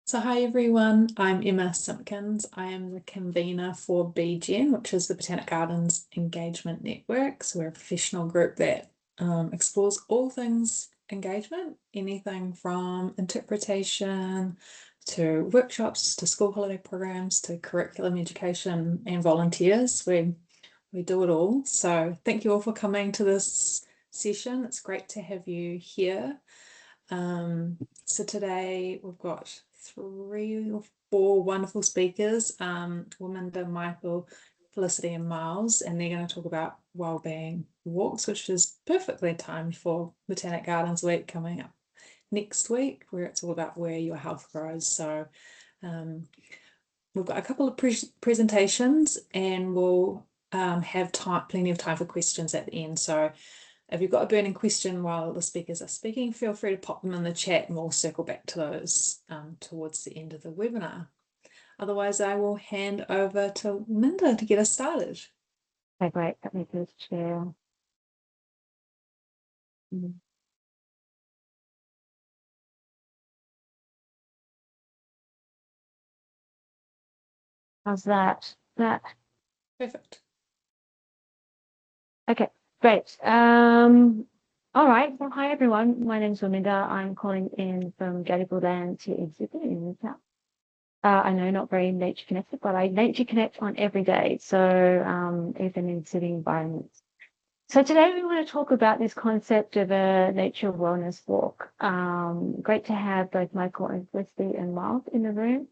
So hi everyone, I'm Emma Simpkins. I am the convener for BGEN, which is the Botanic Gardens Engagement Network. So we're a professional group that explores all things engagement, anything from interpretation to workshops, to school holiday programs, to curriculum education and volunteers. We do it all. So thank you all for coming to this session. It's great to have you here. So today we've got 3 or 4 wonderful speakers, Waminda, Michael, Felicity and Miles, and they're going to talk about wellbeing walks, which is perfectly timed for Botanic Gardens Week coming up next week, where it's all about where your health grows. So we've got a couple of presentations and we'll have plenty of time for questions at the end. So if you've got a burning question while the speakers are speaking, feel free to pop them in the chat and we'll circle back to those towards the end of the webinar. Otherwise, I will hand over to Minda to get us started. Okay, great. Let me just share. How's that? Perfect. Okay, great. All right. Well, hi everyone. My name is Waminda. I'm calling in from Gadigal Land here in Sydney in the south. I know, not very nature connected, but I nature connect on every day. So even in city environments. So today we want to talk about this concept of a nature wellness walk. Great to have both Michael and Felicity and Miles in the room.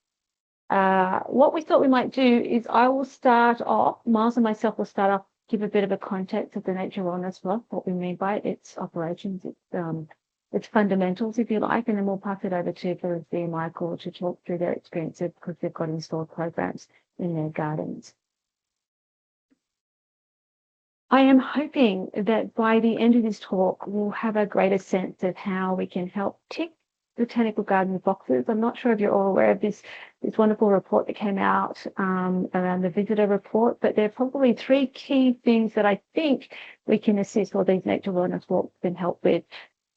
What we thought we might do is I will start off, Miles and myself will start off, give a bit of a context of the Nature Wellness Walk, what we mean by it, its operations, its fundamentals, if you like, and then we'll pass it over to Felicity and Michael to talk through their experiences because they've got installed programs in their gardens. I am hoping that by the end of this talk, we'll have a greater sense of how we can help tick botanical garden boxes. I'm not sure if you're all aware of this wonderful report that came out around the visitor report, but there are probably 3 key things that I think we can assist all these nature wellness walks can help with.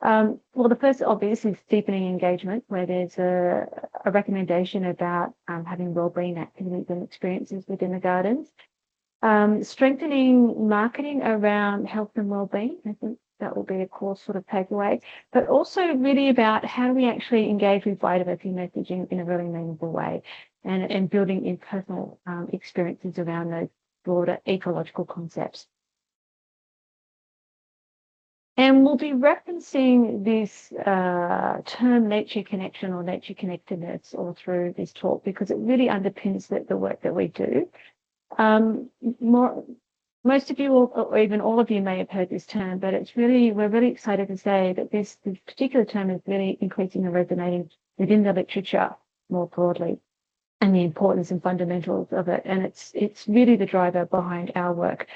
Well, the first obviously is deepening engagement, where there's a recommendation about having wellbeing activities and experiences within the gardens. Strengthening marketing around health and wellbeing. I think that will be a core sort of takeaway, but also really about how do we actually engage with vitamin messaging in a really meaningful way and building in personal experiences around those broader ecological concepts. And we'll be referencing this term nature connection or nature connectedness all through this talk because it really underpins the work that we do. Most of you, or even all of you, may have heard this term, but we're really excited to say that this particular term is really increasing and resonating within the literature more broadly, and the importance and fundamentals of it. And it's really the driver behind our work.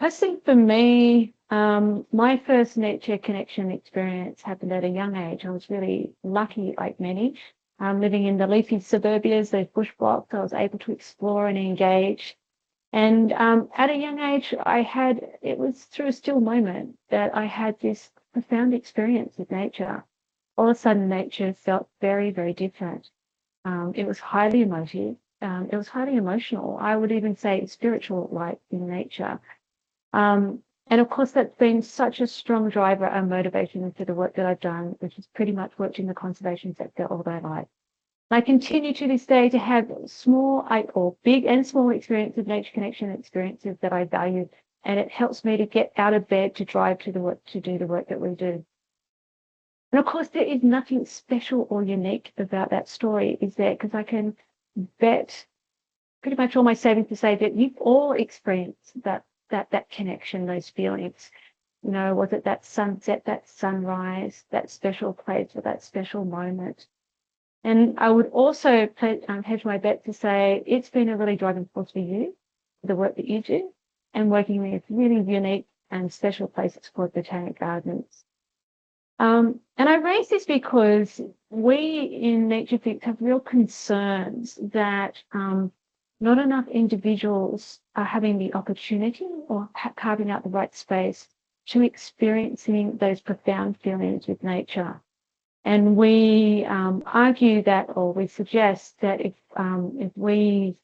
Personally, for me, my first nature connection experience happened at a young age. I was really lucky, like many. Living in the leafy suburbias, those bush blocks, I was able to explore and engage. And at a young age, it was through a still moment that I had this profound experience with nature. All of a sudden, nature felt very, very different. It was highly emotive. It was highly emotional. I would even say spiritual, like in nature. And of course, that's been such a strong driver and motivation into the work that I've done, which has pretty much worked in the conservation sector all my life. I continue to this day to have big and small experiences, nature connection experiences that I value, and it helps me to get out of bed to drive to the work, to do the work that we do. And of course, there is nothing special or unique about that story, is there? Because I can bet pretty much all my savings to say that you've all experienced that connection, those feelings. You know, was it that sunset, that sunrise, that special place, or that special moment? And I would also hedge my bet to say it's been a really driving force for you, the work that you do, and working with really unique and special places called Botanic Gardens. And I raise this because we in NatureFix have real concerns that not enough individuals are having the opportunity or carving out the right space to experiencing those profound feelings with nature. And we argue that, or we suggest that if we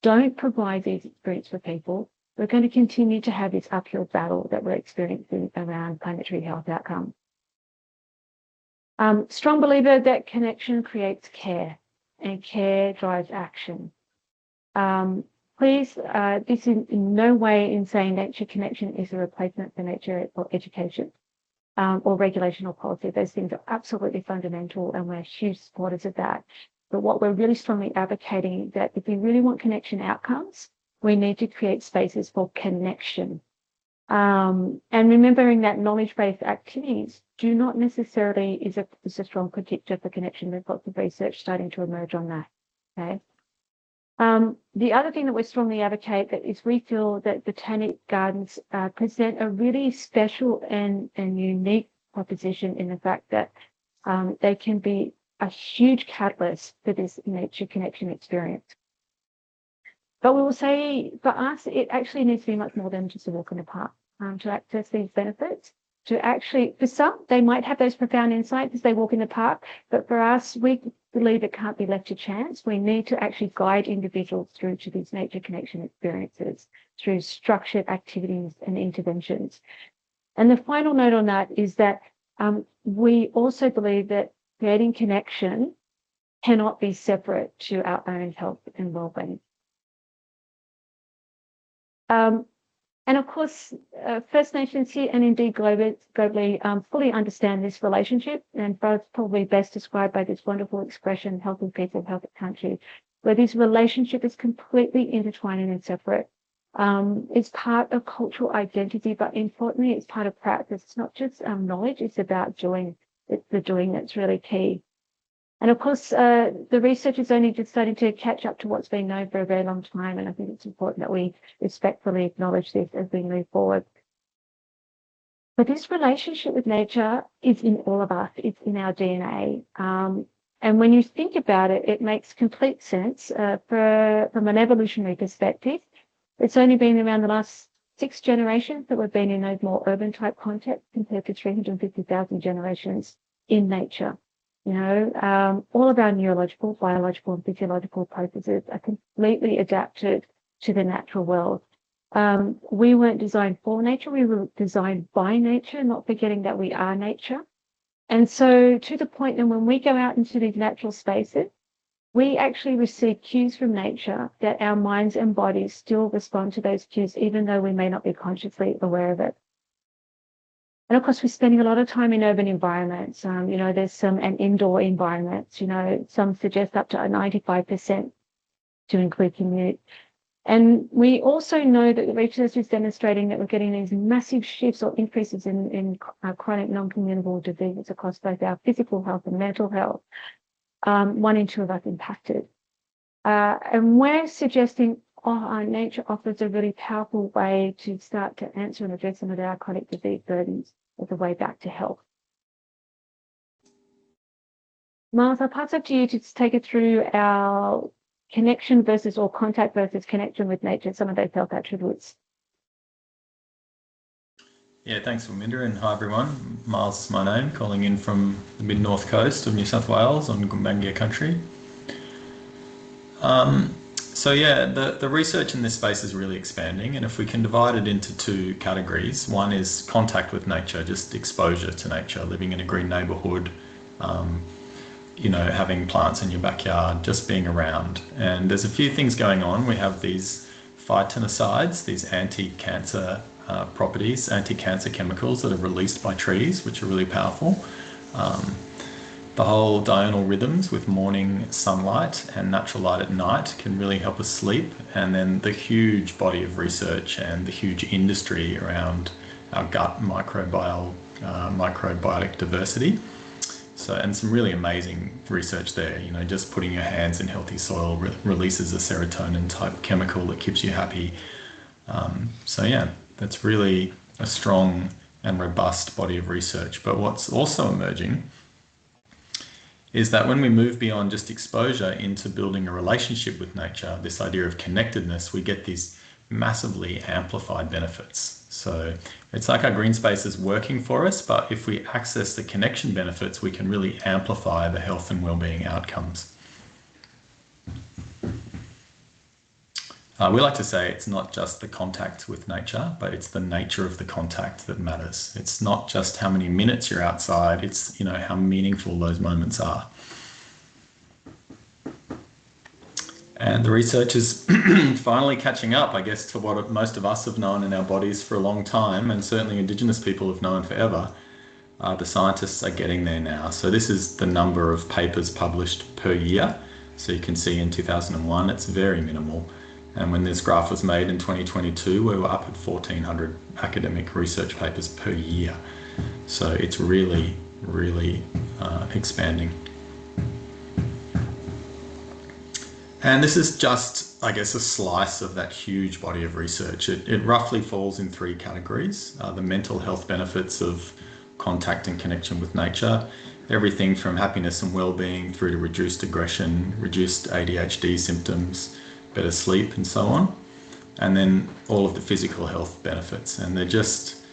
don't provide these experiences for people, we're going to continue to have this uphill battle that we're experiencing around planetary health outcomes. Strong believer that connection creates care, and care drives action. Please, this is in no way in saying nature connection is a replacement for nature or education or regulation or policy. Those things are absolutely fundamental, and we're huge supporters of that. But what we're really strongly advocating is that if we really want connection outcomes, we need to create spaces for connection. And remembering that knowledge-based activities do not necessarily is a strong predictor for connection. There's lots of research starting to emerge on that. Okay. The other thing that we strongly advocate that is we feel that botanic gardens present a really special and unique proposition in the fact that they can be a huge catalyst for this nature connection experience. But we will say for us, it actually needs to be much more than just a walk in the park to access these benefits. To actually, for some, they might have those profound insights as they walk in the park, but for us, we believe it can't be left to chance. We need to actually guide individuals through to these nature connection experiences through structured activities and interventions. And the final note on that is that we also believe that creating connection cannot be separate to our own health and well-being. And of course, First Nations here and indeed globally fully understand this relationship, and both probably best described by this wonderful expression, healthy people, healthy country, where this relationship is completely intertwined and separate. It's part of cultural identity, but importantly, it's part of practice. It's not just knowledge, it's about doing. It's the doing that's really key. And of course, the research is only just starting to catch up to what's been known for a very long time. And I think it's important that we respectfully acknowledge this as we move forward. But this relationship with nature is in all of us. It's in our DNA. And when you think about it, it makes complete sense from an evolutionary perspective. It's only been around the last 6 generations that we've been in those more urban type contexts compared to 350,000 generations in nature. You know, all of our neurological, biological, and physiological processes are completely adapted to the natural world. We weren't designed for nature, we were designed by nature, not forgetting that we are nature. And so to the point that when we go out into these natural spaces, we actually receive cues from nature that our minds and bodies still respond to those cues, even though we may not be consciously aware of it. And of course, we're spending a lot of time in urban environments. You know, there's some and indoor environments, you know, some suggest up to 95% to include commute. And we also know that the research is demonstrating that we're getting these massive shifts or increases in chronic non-communicable diseases across both our physical health and mental health. 1 in 2 of us impacted. And we're suggesting nature offers a really powerful way to start to answer and address some of our chronic disease burdens as a way back to health. Miles, I'll pass it to you to take it through our connection versus or contact versus connection with nature, some of those health attributes. Yeah, thanks, Wilminda, and hi everyone. Miles is my name, calling in from the mid-north coast of New South Wales on Gumbaynggirr country. So yeah, the research in this space is really expanding, and if we can divide it into 2 categories, one is contact with nature, just exposure to nature, living in a green neighbourhood, you know, having plants in your backyard, just being around. And there's a few things going on. We have these phytonicides, these anti-cancer properties, anti-cancer chemicals that are released by trees, which are really powerful. The whole diurnal rhythms with morning sunlight and natural light at night can really help us sleep. And then the huge body of research and the huge industry around our gut microbiotic diversity. So, and some really amazing research there, you know, just putting your hands in healthy soil releases a serotonin type chemical that keeps you happy. So yeah, that's really a strong and robust body of research. But what's also emerging is that when we move beyond just exposure into building a relationship with nature, this idea of connectedness, we get these massively amplified benefits. So it's like our green space is working for us, but if we access the connection benefits, we can really amplify the health and well-being outcomes. We like to say it's not just the contact with nature, but it's the nature of the contact that matters. It's not just how many minutes you're outside, it's, you know, how meaningful those moments are. And the research is finally catching up, I guess, to what most of us have known in our bodies for a long time, and certainly Indigenous people have known forever. The scientists are getting there now. So this is the number of papers published per year. So you can see in 2001, it's very minimal. And when this graph was made in 2022, we were up at 1,400 academic research papers per year. So it's really, really expanding. And this is just, I guess, a slice of that huge body of research. It roughly falls in 3 categories. The mental health benefits of contact and connection with nature, everything from happiness and well-being through to reduced aggression, reduced ADHD symptoms, better sleep and so on. And then all of the physical health benefits. And they're just,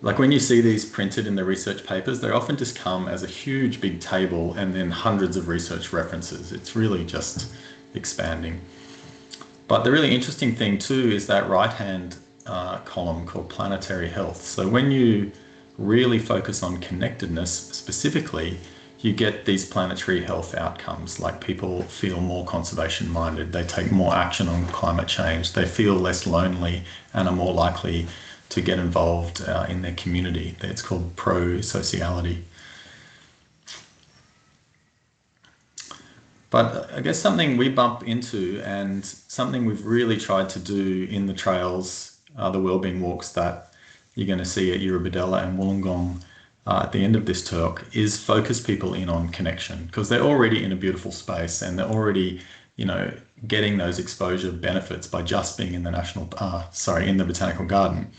like when you see these printed in the research papers, they often just come as a huge big table and then hundreds of research references. It's really just expanding. But the really interesting thing too is that right-hand column called planetary health. So when you really focus on connectedness specifically, you get these planetary health outcomes, like people feel more conservation minded, they take more action on climate change, they feel less lonely and are more likely to get involved in their community. It's called pro-sociality. But I guess something we bump into and something we've really tried to do in the trails, the wellbeing walks that you're going to see at Eurobodalla and Wollongong at the end of this talk, is focus people in on connection, because they're already in a beautiful space and they're already, you know, getting those exposure benefits by just being in the in the botanical garden.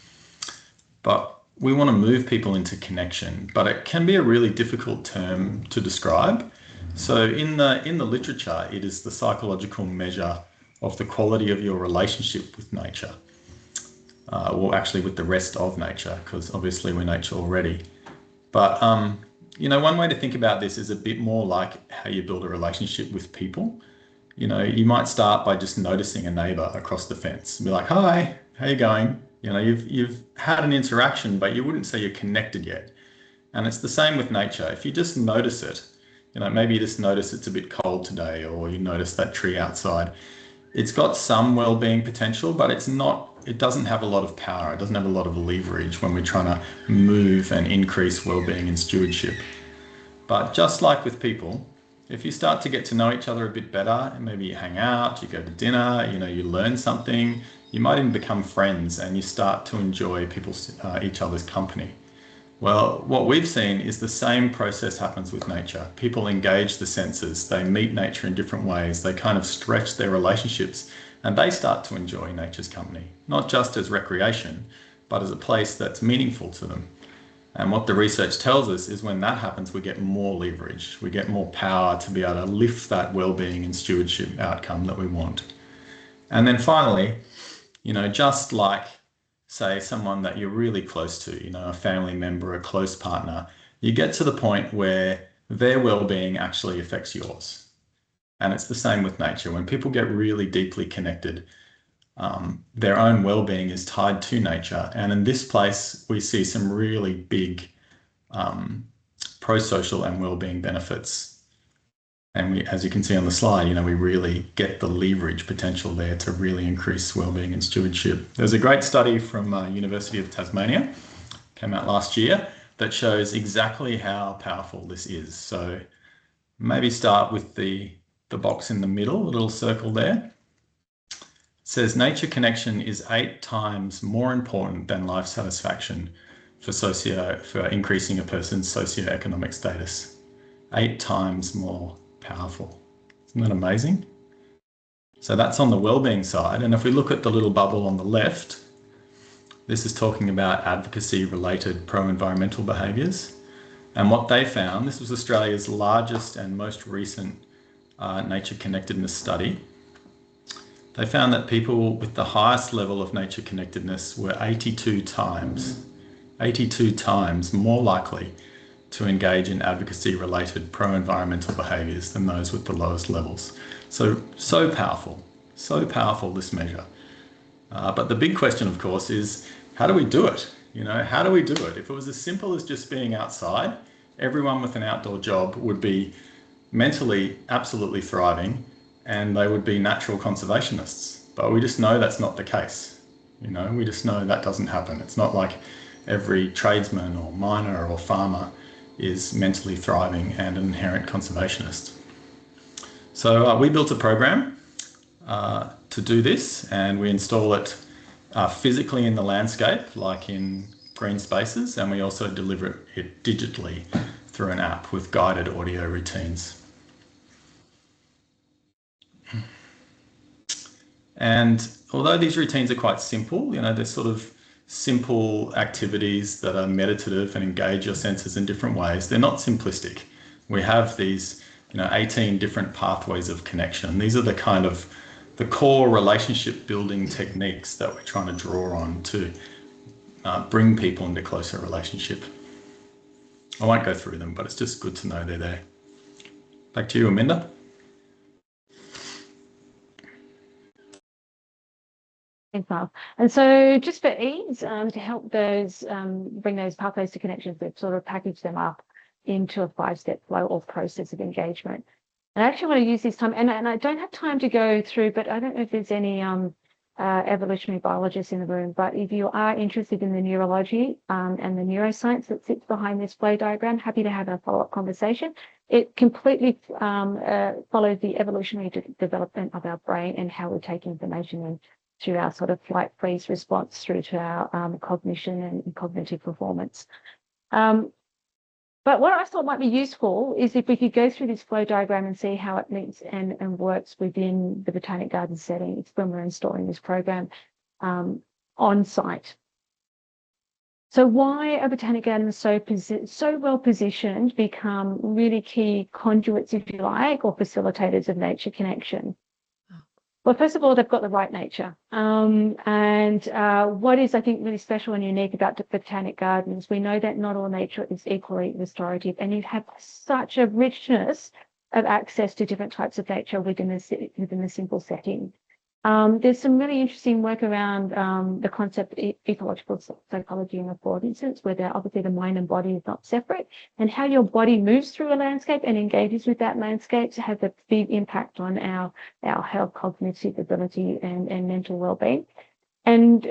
But we want to move people into connection, but it can be a really difficult term to describe. So in the literature, it is the psychological measure of the quality of your relationship with nature. Well, actually with the rest of nature, because obviously we're nature already. But, you know, one way to think about this is a bit more like how you build a relationship with people. You know, you might start by just noticing a neighbor across the fence and be like, hi, how you going? You know, you've had an interaction, but you wouldn't say you're connected yet. And it's the same with nature. If you just notice it, you know, maybe you just notice it's a bit cold today, or you notice that tree outside. It's got some well-being potential, but it doesn't have a lot of power. It doesn't have a lot of leverage when we're trying to move and increase well-being and stewardship. But just like with people, if you start to get to know each other a bit better, and maybe you hang out, you go to dinner, you know, you learn something, you might even become friends and you start to enjoy each other's company. Well, what we've seen is the same process happens with nature. People engage the senses, they meet nature in different ways, they kind of stretch their relationships, and they start to enjoy nature's company, not just as recreation, but as a place that's meaningful to them. And what the research tells us is when that happens, we get more leverage, we get more power to be able to lift that well-being and stewardship outcome that we want. And then finally, you know, just like say someone that you're really close to, you know, a family member, a close partner, you get to the point where their well-being actually affects yours. And it's the same with nature. When people get really deeply connected, their own well-being is tied to nature. And in this place, we see some really big pro-social and well-being benefits. And we, as you can see on the slide, you know, we really get the leverage potential there to really increase wellbeing and stewardship. There's a great study from University of Tasmania, came out last year, that shows exactly how powerful this is. So maybe start with the box in the middle, the little circle there. It says nature connection is 8 times more important than life satisfaction for increasing a person's socioeconomic status. 8 times more powerful. Isn't that amazing? So that's on the wellbeing side. And if we look at the little bubble on the left, this is talking about advocacy related pro-environmental behaviours. And what they found, this was Australia's largest and most recent nature connectedness study. They found that people with the highest level of nature connectedness were 82 times more likely to engage in advocacy-related pro-environmental behaviours than those with the lowest levels. So powerful, this measure. But the big question, of course, is how do we do it? How do we do it? If it was as simple as just being outside, everyone with an outdoor job would be mentally absolutely thriving and they would be natural conservationists. But we just know that's not the case. We just know that doesn't happen. It's not like every tradesman or miner or farmer is mentally thriving and an inherent conservationist. So we built a program to do this, and we install it physically in the landscape, like in green spaces, and we also deliver it digitally through an app with guided audio routines. And although these routines are quite simple, they're sort of simple activities that are meditative and engage your senses in different ways, they're not simplistic. We have these 18 different pathways of connection. These are the core relationship building techniques that we're trying to draw on to bring people into closer relationship. I won't go through them, but it's just good to know they're there. Back to you, Aminda. Thanks, Mark. And so just for ease, to help those bring those pathways to connections, we've sort of packaged them up into a 5-step flow or process of engagement. And I actually want to use this time, and I don't have time to go through, but I don't know if there's any evolutionary biologists in the room, but if you are interested in the neurology and the neuroscience that sits behind this flow diagram, happy to have a follow-up conversation. It completely follows the evolutionary development of our brain and how we take information in through our sort of flight freeze response through to our cognition and cognitive performance. But what I thought might be useful is if we could go through this flow diagram and see how it links and works within the Botanic Garden setting. It's when we're installing this program on site. So why are Botanic Gardens so well positioned to become really key conduits, if you like, or facilitators of nature connection? Well, first of all, they've got the right nature. And what is, I think, really special and unique about the Botanic Gardens, we know that not all nature is equally restorative, and you have such a richness of access to different types of nature within a simple setting. There's some really interesting work around the concept of ecological psychology and affordances, where obviously the mind and body is not separate, and how your body moves through a landscape and engages with that landscape has a big impact on our health, cognitive ability, and mental well-being. And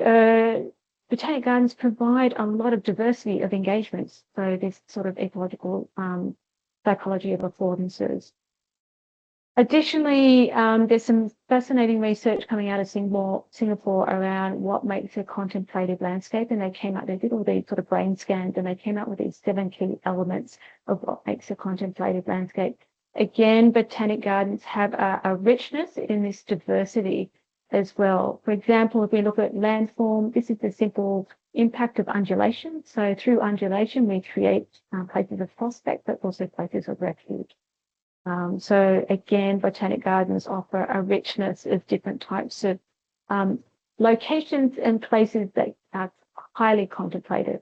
Botanic Gardens provide a lot of diversity of engagements. So this sort of ecological psychology of affordances. Additionally, there's some fascinating research coming out of Singapore around what makes a contemplative landscape, and they did all these sort of brain scans, and they came up with these 7 key elements of what makes a contemplative landscape. Again, Botanic Gardens have a richness in this diversity as well. For example, if we look at landform, this is the simple impact of undulation. So through undulation, we create places of prospect, but also places of refuge. So again, Botanic Gardens offer a richness of different types of locations and places that are highly contemplative.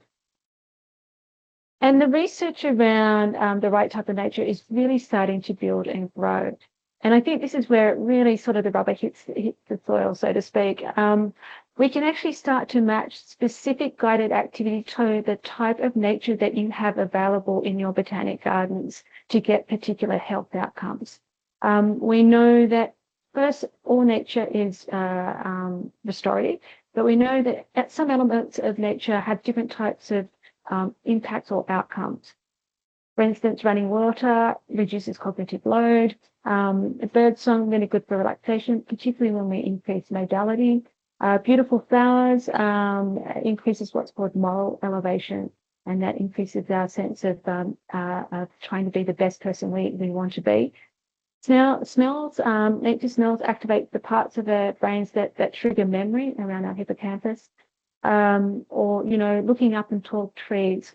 And the research around the right type of nature is really starting to build and grow. And I think this is where it really sort of the rubber hits the soil, so to speak. We can actually start to match specific guided activity to the type of nature that you have available in your Botanic Gardens to get particular health outcomes. We know that first, all nature is restorative, but we know that some elements of nature have different types of impacts or outcomes. For instance, running water reduces cognitive load. Bird song, really good for relaxation, particularly when we increase modality. Beautiful flowers increases what's called moral elevation, and that increases our sense of trying to be the best person we want to be. Smells, nature smells activate the parts of our brains that trigger memory around our hippocampus. Or, looking up and tall trees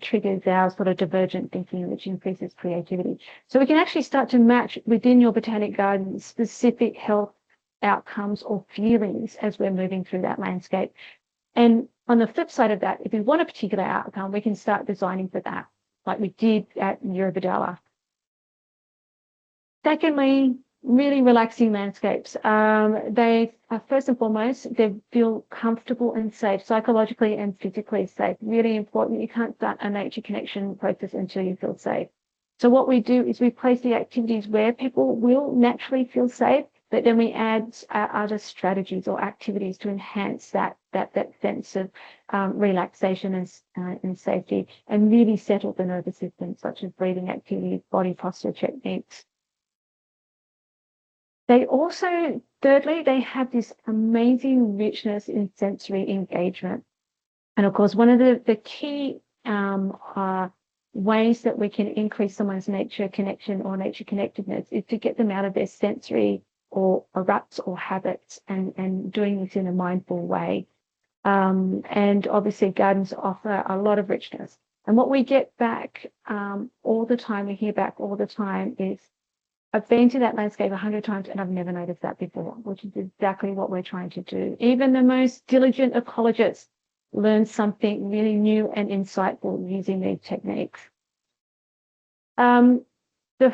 triggers our sort of divergent thinking, which increases creativity. So we can actually start to match within your Botanic Garden specific health outcomes or feelings as we're moving through that landscape. And on the flip side of that, if we want a particular outcome, we can start designing for that, like we did at Eurobodalla. Secondly, really relaxing landscapes. They are, first and foremost, they feel comfortable and safe, psychologically and physically safe. Really important. You can't start a nature connection process until you feel safe. So what we do is we place the activities where people will naturally feel safe, but then we add other strategies or activities to enhance that sense of relaxation and safety, and really settle the nervous system, such as breathing activities, body posture techniques. They also, thirdly, they have this amazing richness in sensory engagement. And of course, one of the key ways that we can increase someone's nature connection or nature connectedness is to get them out of their sensory or ruts or habits, and doing this in a mindful way. And obviously gardens offer a lot of richness. And what we get back all the time, we hear back all the time, is, I've been to that landscape 100 times and I've never noticed that before, which is exactly what we're trying to do. Even the most diligent ecologists learn something really new and insightful using these techniques. The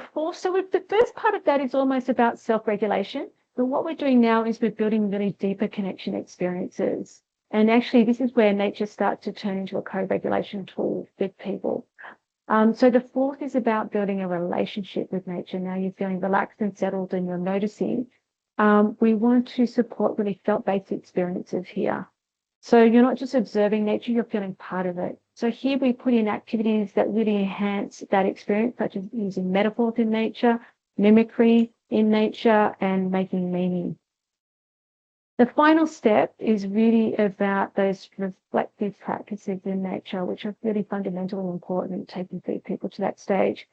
first part of that is almost about self-regulation. But what we're doing now is we're building really deeper connection experiences. And actually, this is where nature starts to turn into a co-regulation tool with people. So the fourth is about building a relationship with nature. Now you're feeling relaxed and settled and you're noticing. We want to support really felt-based experiences here. So you're not just observing nature, you're feeling part of it. So here we put in activities that really enhance that experience, such as using metaphors in nature, mimicry in nature, and making meaning. The final step is really about those reflective practices in nature, which are really fundamental and important, taking people to that stage.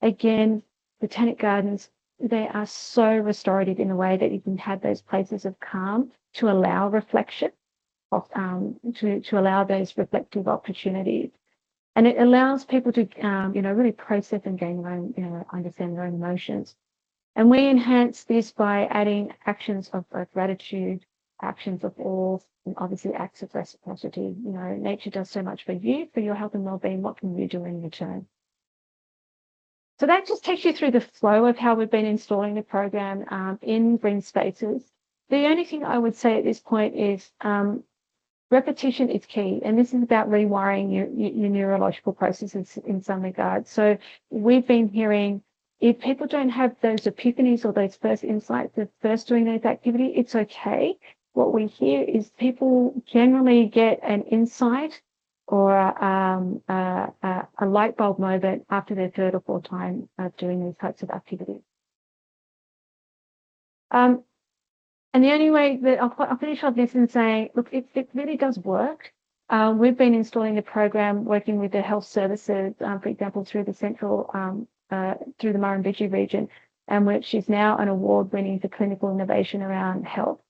Again, botanic gardens, they are so restorative in a way that you can have those places of calm to allow reflection, to allow those reflective opportunities. And it allows people to, really process and gain their own, understand their own emotions. And we enhance this by adding actions of gratitude, actions of awe, and obviously acts of reciprocity. Nature does so much for you, for your health and well-being. What can you do in return? So that just takes you through the flow of how we've been installing the program in green spaces. The only thing I would say at this point is repetition is key, and this is about rewiring your neurological processes in some regards. So we've been hearing, if people don't have those epiphanies or those first insights of first doing those activities, it's okay. What we hear is people generally get an insight or a light bulb moment after their third or fourth time of doing these types of activities. And the only way that I'll finish off this and say, look, it really does work. We've been installing the program, working with the health services, for example, through the central, through the Murrumbidgee region, and which is now an award winning for clinical innovation around health.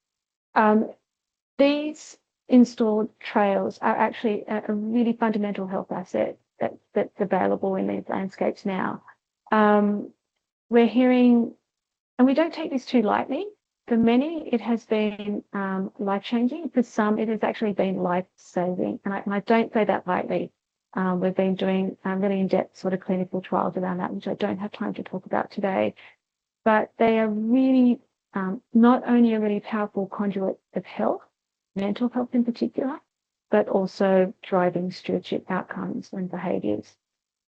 These installed trails are actually a really fundamental health asset that's available in these landscapes now. We're hearing, and we don't take this too lightly. For many, it has been life-changing. For some, it has actually been life-saving. And I don't say that lightly. We've been doing really in-depth sort of clinical trials around that, which I don't have time to talk about today. But they are really not only a really powerful conduit of health, mental health in particular, but also driving stewardship outcomes and behaviours.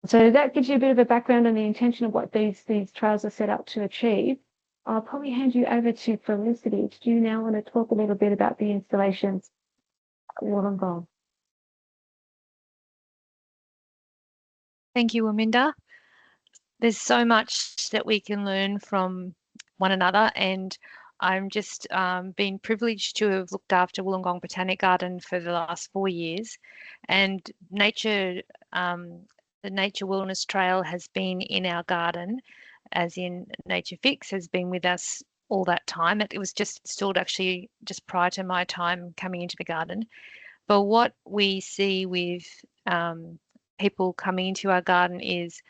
So that gives you a bit of a background on the intention of what these trials are set up to achieve. I'll probably hand you over to Felicity. Do you now want to talk a little bit about the installations at Wollongong? Thank you, Aminda. There's so much that we can learn from one another, and I'm just been privileged to have looked after Wollongong Botanic Garden for the last 4 years, and the Nature Wellness Trail has been in our garden, as in NatureFix has been with us all that time. It was just installed actually just prior to my time coming into the garden. But what we see with people coming into our garden is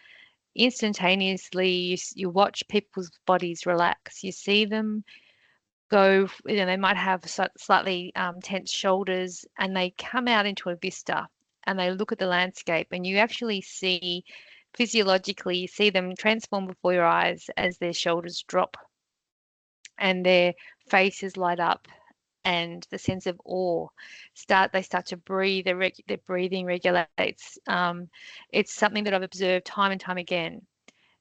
instantaneously you watch people's bodies relax. You see them go, they might have slightly tense shoulders, and they come out into a vista and they look at the landscape, and you actually see physiologically, you see them transform before your eyes as their shoulders drop and their faces light up, and the sense of awe they start to breathe, their breathing regulates. It's something that I've observed time and time again.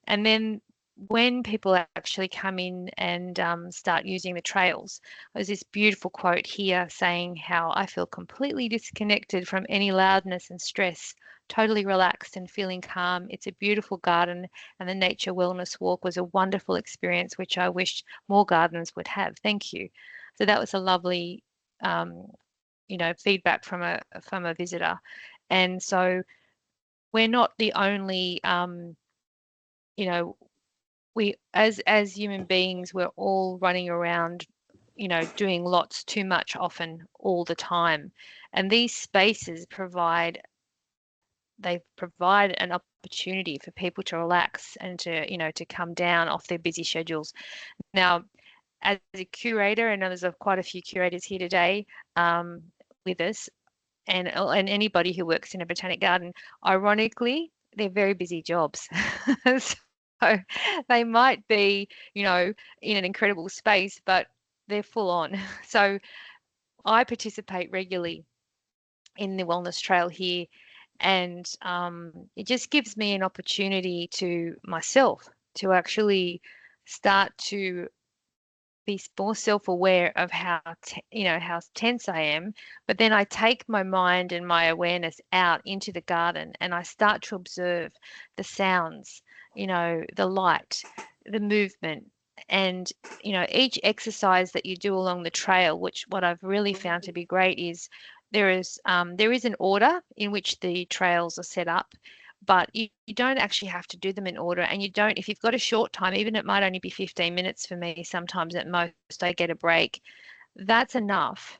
And then when people actually come in and start using the trails, there's this beautiful quote here saying how I feel completely disconnected from any loudness and stress, totally relaxed and feeling calm. It's a beautiful garden, and the Nature Wellness Walk was a wonderful experience, which I wish more gardens would have. Thank you. So that was a lovely, feedback from a visitor. And so we're not the only, we as human beings, we're all running around, doing lots too much, often all the time. And these spaces provide an opportunity for people to relax and to come down off their busy schedules. Now, as a curator, and there's quite a few curators here today with us, and anybody who works in a botanic garden, ironically, they're very busy jobs. So they might be, in an incredible space, but they're full on. So I participate regularly in the wellness trail here, and it just gives me an opportunity to myself to actually start to be more self-aware of how tense I am, but then I take my mind and my awareness out into the garden, and I start to observe the sounds, the light, the movement, and each exercise that you do along the trail, which what I've really found to be great is there is an order in which the trails are set up, but you don't actually have to do them in order, and you don't, if you've got a short time, even it might only be 15 minutes for me, sometimes at most I get a break, that's enough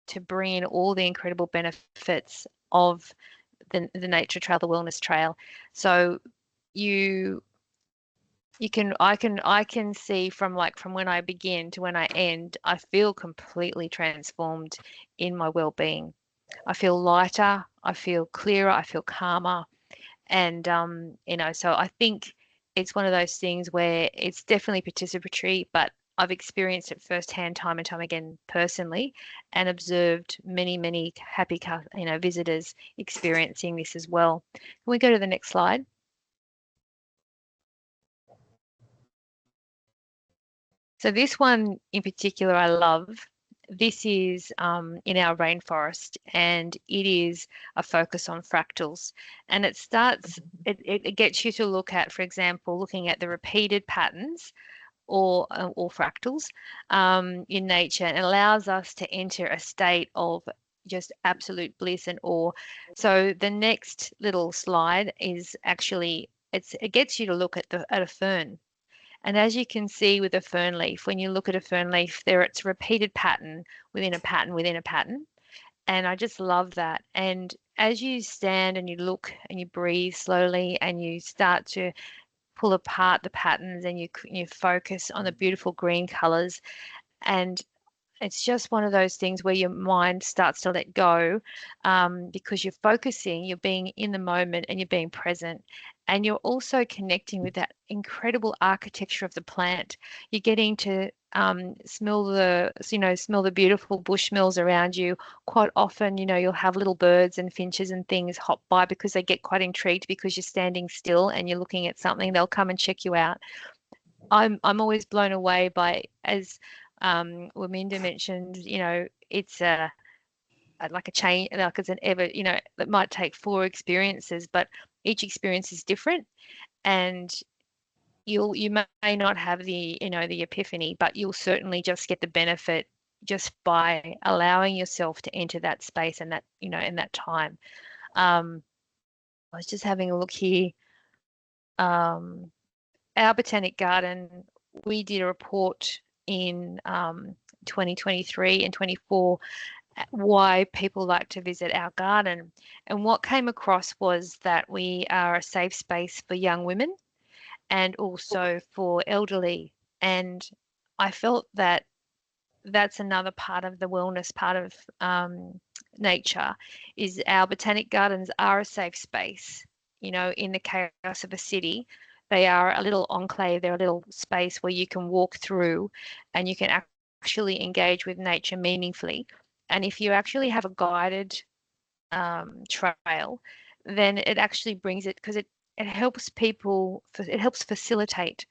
to bring in all the incredible benefits of the nature trail, the wellness trail. So I can see from when I begin to when I end, I feel completely transformed in my well-being. I feel lighter, I feel clearer, I feel calmer. And, so I think it's one of those things where it's definitely participatory, but I've experienced it firsthand time and time again personally, and observed many, many happy, visitors experiencing this as well. Can we go to the next slide? So this one in particular I love. This is in our rainforest, and it is a focus on fractals. And it gets you to look at, for example, looking at the repeated patterns or fractals in nature, and allows us to enter a state of just absolute bliss and awe. So the next little slide is actually, it gets you to look at a fern. And as you can see with a fern leaf, when you look at a fern leaf, it's a repeated pattern within a pattern within a pattern. And I just love that. And as you stand and you look and you breathe slowly, and you start to pull apart the patterns, and you focus on the beautiful green colors, and it's just one of those things where your mind starts to let go, because you're focusing, you're being in the moment, and you're being present. And you're also connecting with that incredible architecture of the plant. You're getting to smell the beautiful bush smells around you. Quite often, you'll have little birds and finches and things hop by because they get quite intrigued because you're standing still and you're looking at something. They'll come and check you out. I'm always blown away by, as Waminda mentioned, it's like a chain, like it's it might take 4 experiences, but each experience is different, and you may not have the epiphany, but you'll certainly just get the benefit just by allowing yourself to enter that space and that in that time. I was just having a look here. Our botanic garden, we did a report in 2023 and 24 why people like to visit our garden. And what came across was that we are a safe space for young women and also for elderly. And I felt that that's another part of the wellness part of nature, is our botanic gardens are a safe space. You know, in the chaos of a city, they are a little enclave, they're a little space where you can walk through and you can actually engage with nature meaningfully. And if you actually have a guided trail, then it actually brings it, because it helps people, it helps facilitate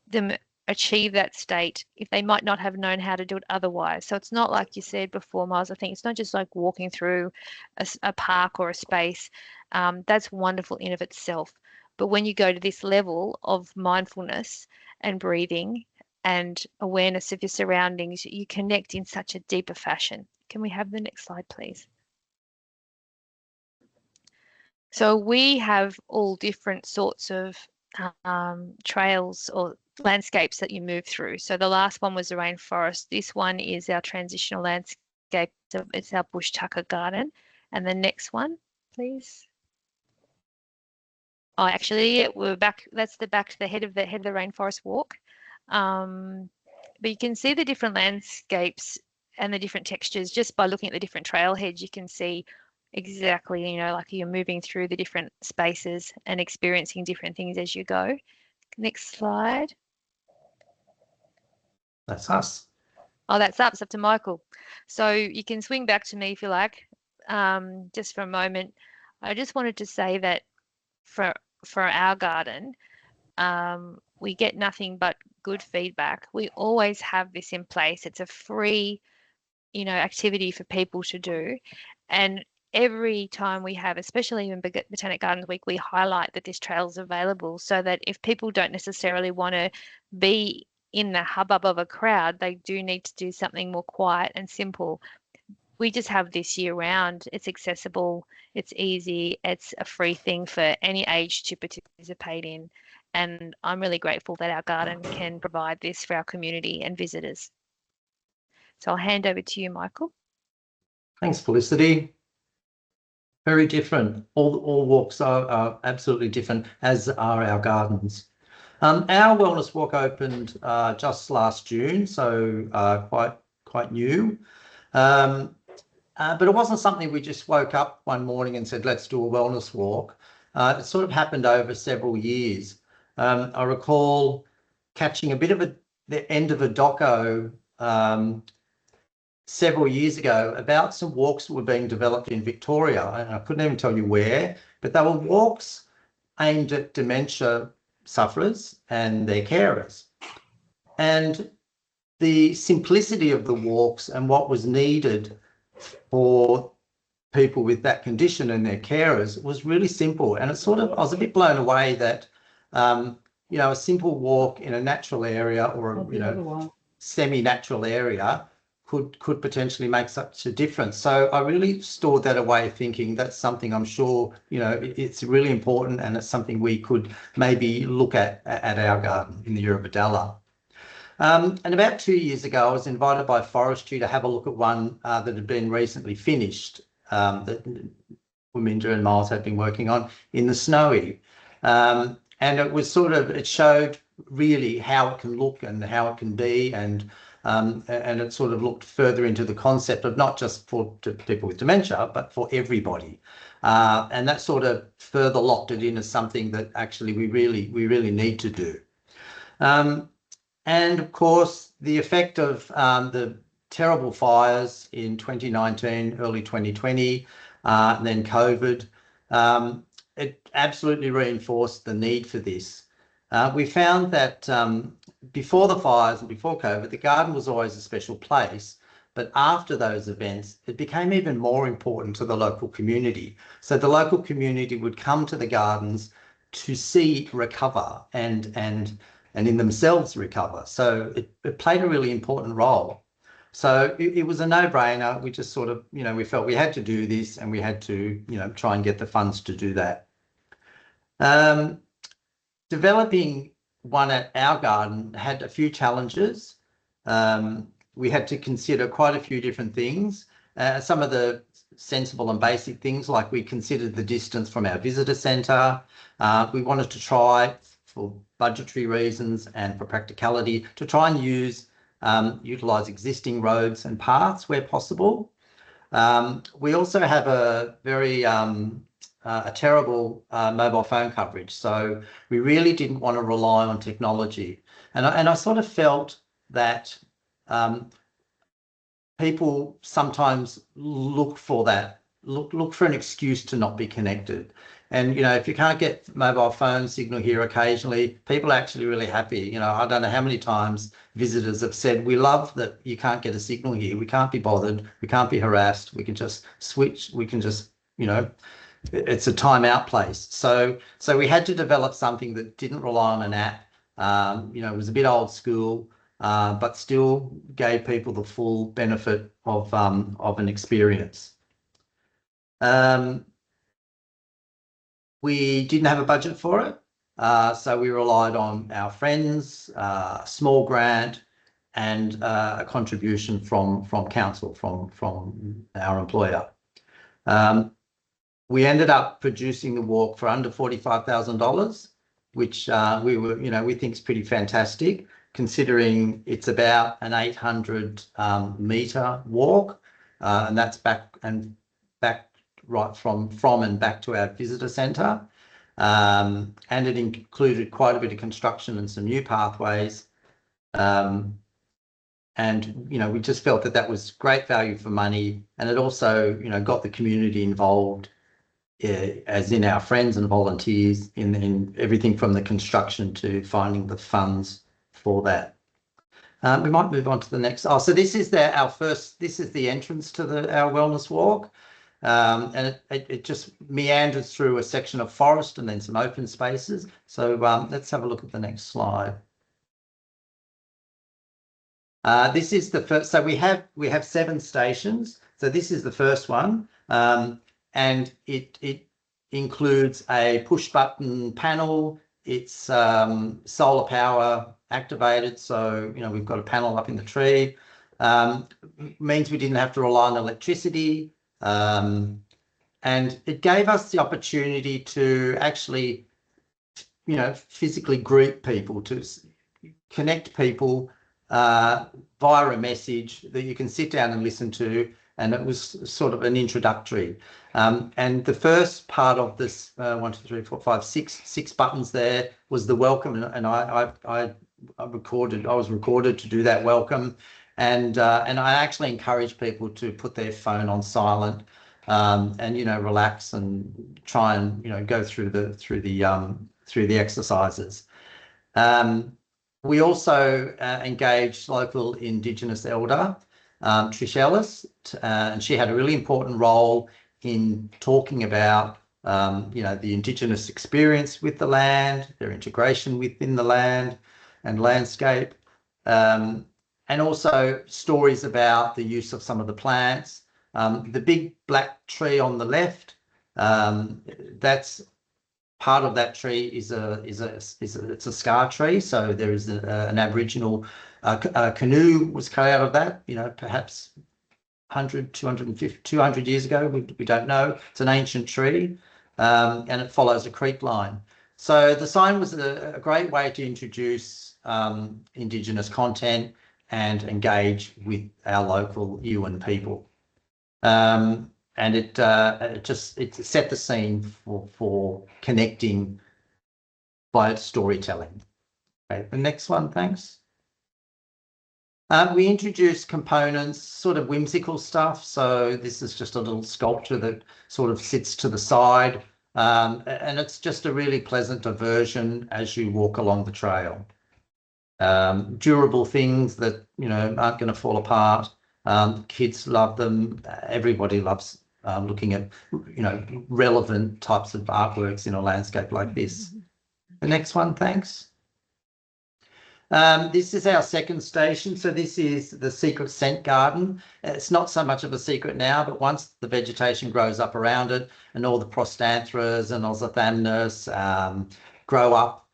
them achieve that state if they might not have known how to do it otherwise. So it's not like you said before, Miles, I think it's not just like walking through a park or a space. That's wonderful in of itself. But when you go to this level of mindfulness and breathing and awareness of your surroundings, you connect in such a deeper fashion. Can we have the next slide, please? So we have all different sorts of trails or landscapes that you move through. So the last one was the rainforest. This one is our transitional landscape. So it's our bush tucker garden. And the next one, please. Oh, actually, we're back. That's back to the head of the rainforest walk. But you can see the different landscapes and the different textures just by looking at the different trailheads. You can see exactly, you know, like you're moving through the different spaces and experiencing different things as you go. Next slide. That's us. Oh, that's up. It's up to Michael. So you can swing back to me if you like, just for a moment. I just wanted to say that for our garden, we get nothing but good feedback. We always have this in place. It's a free, you know, activity for people to do. And every time we have, especially in Botanic Gardens Week, we highlight that this trail is available so that if people don't necessarily want to be in the hubbub of a crowd, they do need to do something more quiet and simple. We just have this year round. It's accessible, it's easy, it's a free thing for any age to participate in. And I'm really grateful that our garden can provide this for our community and visitors. So I'll hand over to you, Michael. Thanks, Felicity. Very different. All walks are absolutely different, as are our gardens. Our wellness walk opened just last June, so quite new. But it wasn't something we just woke up one morning and said, let's do a wellness walk. It sort of happened over several years. I recall catching a bit of the end of a doco several years ago about some walks that were being developed in Victoria, and I couldn't even tell you where, but they were walks aimed at dementia sufferers and their carers. And the simplicity of the walks and what was needed for people with that condition and their carers was really simple. And it sort of, I was a bit blown away that, you know, a simple walk in a natural area or, you know, semi-natural area could potentially make such a difference. So I really stored that away, thinking that's something I'm sure, you know, it's really important, and it's something we could maybe look at our garden in the Eurobodalla. And about 2 years ago, I was invited by Forestry to have a look at one that had been recently finished, that Wominda and Miles had been working on in the Snowy. And it was sort of, it showed really how it can look and how it can be, and it sort of looked further into the concept of not just for people with dementia, but for everybody. And that sort of further locked it in as something that actually we really need to do. And of course, the effect of the terrible fires in 2019, early 2020, and then COVID, it absolutely reinforced the need for this. We found that before the fires and before COVID, the garden was always a special place. But after those events, it became even more important to the local community. So the local community would come to the gardens to see it recover and in themselves recover. So it played a really important role. So it was a no-brainer. We just sort of, you know, we felt we had to do this, and we had to, you know, try and get the funds to do that. Developing one at our garden had a few challenges. We had to consider quite a few different things. Some of the sensible and basic things, like we considered the distance from our visitor centre. We wanted to try, for budgetary reasons and for practicality, to try and use utilise existing roads and paths where possible. We also have a very a terrible mobile phone coverage, so we really didn't want to rely on technology. And I sort of felt that people sometimes look for that, look for an excuse to not be connected. And, you know, if you can't get mobile phone signal here occasionally, people are actually really happy. You know, I don't know how many times visitors have said, we love that you can't get a signal here. We can't be bothered. We can't be harassed. We can just switch. We can just, you know, it's a timeout place. So we had to develop something that didn't rely on an app. You know, it was a bit old school, but still gave people the full benefit of an experience. We didn't have a budget for it, so we relied on our friends, a small grant, and a contribution from council, from our employer. We ended up producing the walk for under $45,000, which we think is pretty fantastic, considering it's about an 800 metre walk, and that's back right from and back to our visitor centre, and it included quite a bit of construction and some new pathways, and you know, we just felt that that was great value for money, and it also, you know, got the community involved, as in our friends and volunteers in everything from the construction to finding the funds for that. We might move on to the next. Oh, so this is this is the entrance to our wellness walk. And it just meanders through a section of forest and then some open spaces. So let's have a look at the next slide. This is the first. So we have 7 stations. So this is the first one, and it includes a push button panel. It's solar power activated. So, you know, we've got a panel up in the tree. Means we didn't have to rely on electricity. And it gave us the opportunity to actually, you know, physically greet people, to connect people via a message that you can sit down and listen to. And it was sort of an introductory. And the first part of this 1, 2, 3, 4, 5, 6 buttons there was the welcome, and I was recorded to do that welcome. And I actually encourage people to put their phone on silent, and, you know, relax and try and, you know, go through the exercises. We also engaged local Indigenous elder, Trish Ellis, and she had a really important role in talking about, you know, the Indigenous experience with the land, their integration within the land and landscape, and also stories about the use of some of the plants. The big black tree on the left, that's part of that tree is a scar tree. So there is an Aboriginal canoe was cut out of that, you know, perhaps 100, 250, 200 years ago. We don't know. It's an ancient tree, and it follows a creek line. So the sign was a great way to introduce Indigenous content and engage with our local Yuin people. And it set the scene for connecting by storytelling. Okay, the next one, thanks. We introduced components, sort of whimsical stuff. So this is just a little sculpture that sort of sits to the side, and it's just a really pleasant diversion as you walk along the trail. Durable things that, you know, aren't going to fall apart. Kids love them. Everybody loves looking at, you know, relevant types of artworks in a landscape like this. The next one, thanks. This is our second station. So this is the secret scent garden. It's not so much of a secret now, but once the vegetation grows up around it and all the prostanthras and oxythamnus grow up,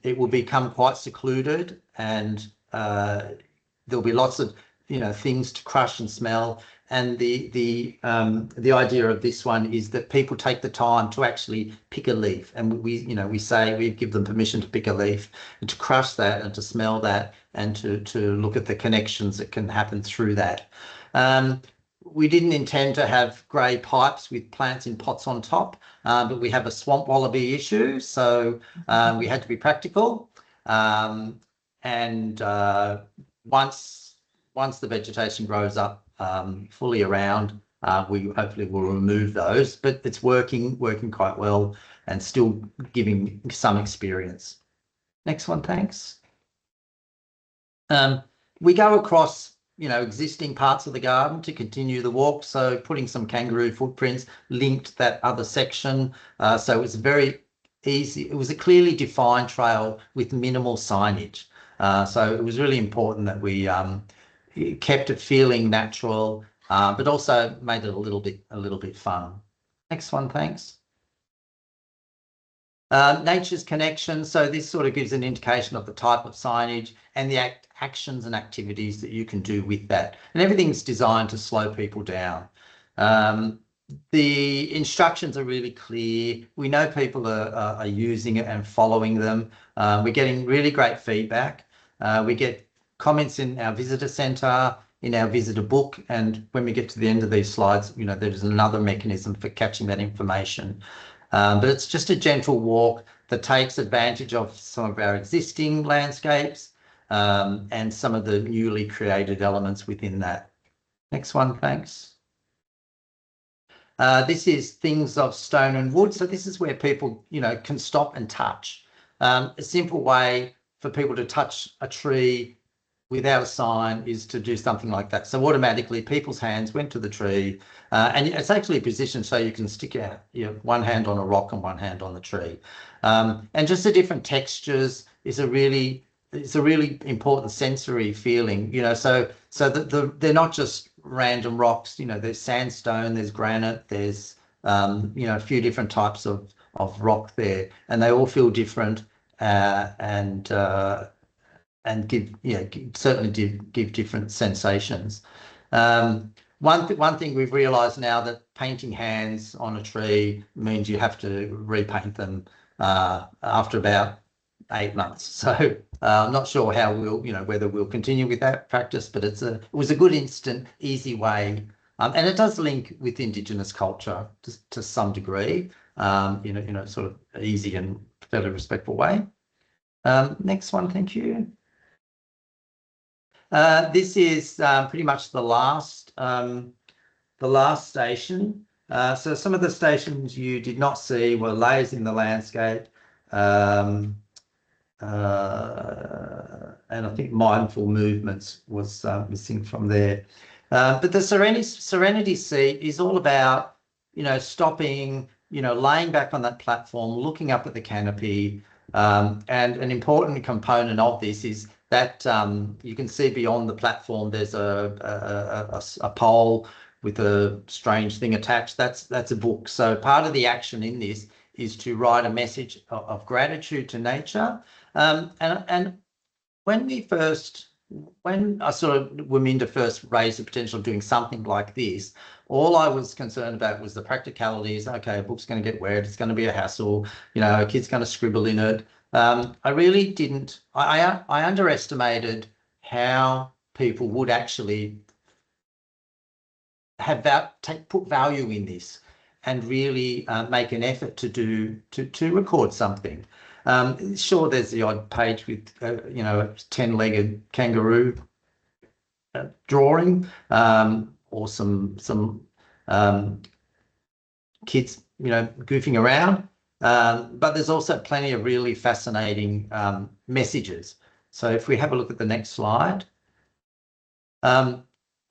it will become quite secluded, and there'll be lots of things to crush and smell. And the idea of this one is that people take the time to actually pick a leaf, and we give them permission to pick a leaf and to crush that and to smell that and to look at the connections that can happen through that. We didn't intend to have grey pipes with plants in pots on top, but we have a swamp wallaby issue, so we had to be practical. Once the vegetation grows up fully around, we hopefully will remove those, but it's working quite well and still giving some experience. Next one, thanks. We go across existing parts of the garden to continue the walk, so putting some kangaroo footprints linked that other section, so it was very easy. It was a clearly defined trail with minimal signage, so it was really important that we kept it feeling natural, but also made it a little bit fun. Next one, thanks. Nature's connection. So this sort of gives an indication of the type of signage and the actions and activities that you can do with that. And everything's designed to slow people down. The instructions are really clear. We know people are using it and following them. We're getting really great feedback. We get comments in our visitor centre, in our visitor book, and when we get to the end of these slides, there's another mechanism for catching that information. But it's just a gentle walk that takes advantage of some of our existing landscapes and some of the newly created elements within that. Next one, thanks. This is things of stone and wood. So this is where people, can stop and touch. A simple way for people to touch a tree without a sign is to do something like that. So automatically people's hands went to the tree, and it's actually positioned so you can stick out one hand on a rock and one hand on the tree. And just the different textures is a really important sensory feeling, so that they're not just random rocks, there's sandstone, there's granite, there's a few different types of rock there, and they all feel different, and certainly give different sensations. One thing we've realised now, that painting hands on a tree means you have to repaint them after about 8 months. So I'm not sure how whether we'll continue with that practice, but it was a good, instant, easy way, and it does link with Indigenous culture to some degree, sort of easy and fairly respectful way. Next one, thank you. This is pretty much the last station. So some of the stations you did not see were layers in the landscape, and I think mindful movements was missing from there. But the Serenity Seat is all about, stopping, laying back on that platform, looking up at the canopy, and an important component of this is that you can see beyond the platform there's a pole with a strange thing attached. That's a book. So part of the action in this is to write a message of gratitude to nature. And when Waminda first raised the potential of doing something like this, all I was concerned about was the practicalities. Okay, a book's going to get wet, it's going to be a hassle, a kid's going to scribble in it. I really didn't, I underestimated how people would actually have put value in this and really make an effort to record something. Sure, there's the odd page with a 10-legged kangaroo drawing, or some kids goofing around, but there's also plenty of really fascinating messages. So if we have a look at the next slide,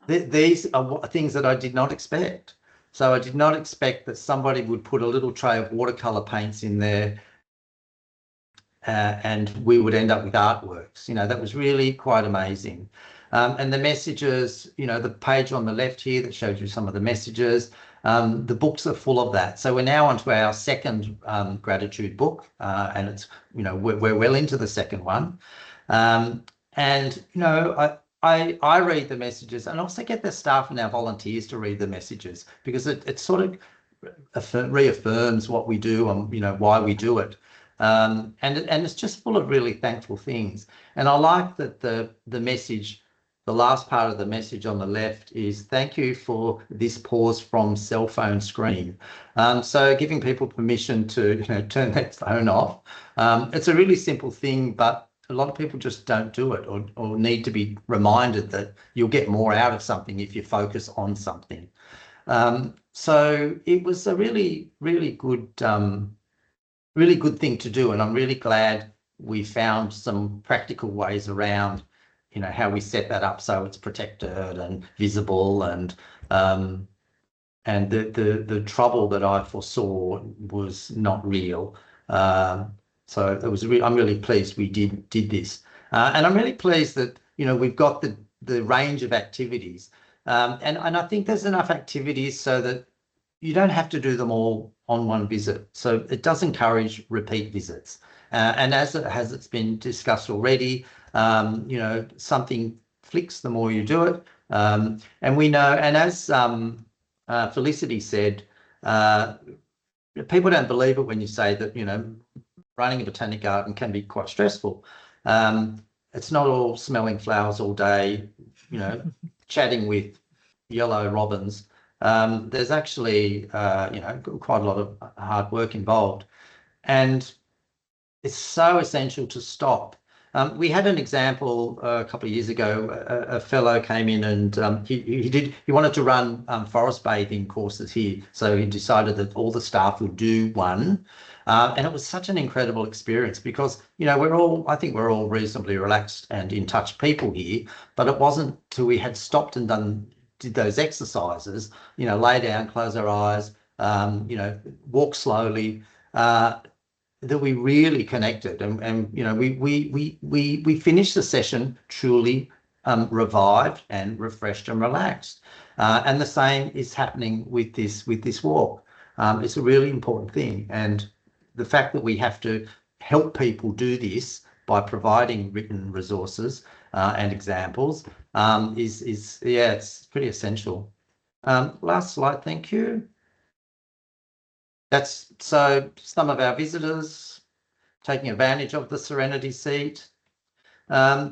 these are things that I did not expect. So I did not expect that somebody would put a little tray of watercolor paints in there, and we would end up with artworks. That was really quite amazing. And the messages, the page on the left here that shows you some of the messages, the books are full of that. So we're now onto our second gratitude book, and it's, we're well into the second one. And, I I read the messages and also get the staff and our volunteers to read the messages, because it sort of reaffirms what we do and, you know, why we do it. And it's just full of really thankful things. And I like that the message, the last part of the message on the left is thank you for this pause from cell phone screen. So giving people permission to, you know, turn that phone off. It's a really simple thing, but a lot of people just don't do it, or need to be reminded that you'll get more out of something if you focus on something. So it was a really, really good thing to do. And I'm really glad we found some practical ways around, you know, how we set that up so it's protected and visible, and the trouble that I foresaw was not real. So it was I'm really pleased we did this, and I'm really pleased that, you know, we've got the range of activities, and I think there's enough activities so that you don't have to do them all on one visit. So it does encourage repeat visits, and as it's been discussed already, you know, something flicks the more you do it, and we know, and as Felicity said, people don't believe it when you say that, you know, running a botanic garden can be quite stressful. It's not all smelling flowers all day, you know, chatting with yellow robins. There's actually, you know, quite a lot of hard work involved, and it's so essential to stop. We had an example a couple of years ago. A fellow came in and he wanted to run forest bathing courses here, so he decided that all the staff would do one, and it was such an incredible experience, because, you know, I think we're all reasonably relaxed and in touch people here, but it wasn't till we had stopped and did those exercises, you know, lay down, close our eyes, you know, walk slowly, that we really connected, and you know, we finished the session truly revived and refreshed and relaxed, and the same is happening with this walk. It's a really important thing, and the fact that we have to help people do this by providing written resources and examples is yeah, it's pretty essential. Last slide, thank you. That's so some of our visitors taking advantage of the Serenity Seat. I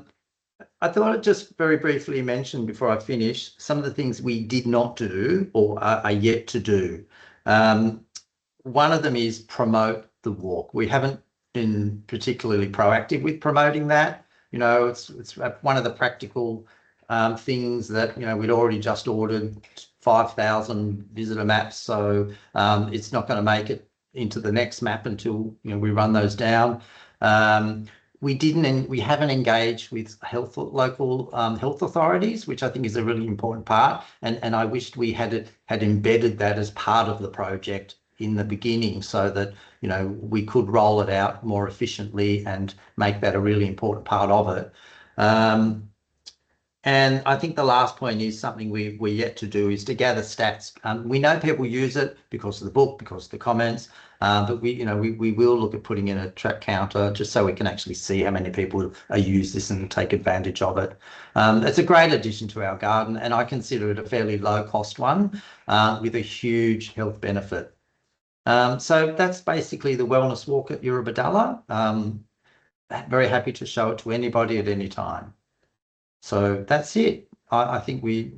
thought I'd just very briefly mention before I finish some of the things we did not do or are yet to do. One of them is promote the walk. We haven't been particularly proactive with promoting that. You know, it's one of the practical things that, you know, we'd already just ordered 5,000 visitor maps, so it's not going to make it into the next map until, you know, we run those down. We haven't engaged with local health authorities, which I think is a really important part, and I wished we had embedded that as part of the project in the beginning, so that, you know, we could roll it out more efficiently and make that a really important part of it. And I think the last point is something we're yet to do, is to gather stats. We know people use it because of the book, because of the comments, but we will look at putting in a track counter just so we can actually see how many people use this and take advantage of it. It's a great addition to our garden, and I consider it a fairly low cost one with a huge health benefit. So that's basically the wellness walk at Eurobodalla. Very happy to show it to anybody at any time. So that's it. I think we,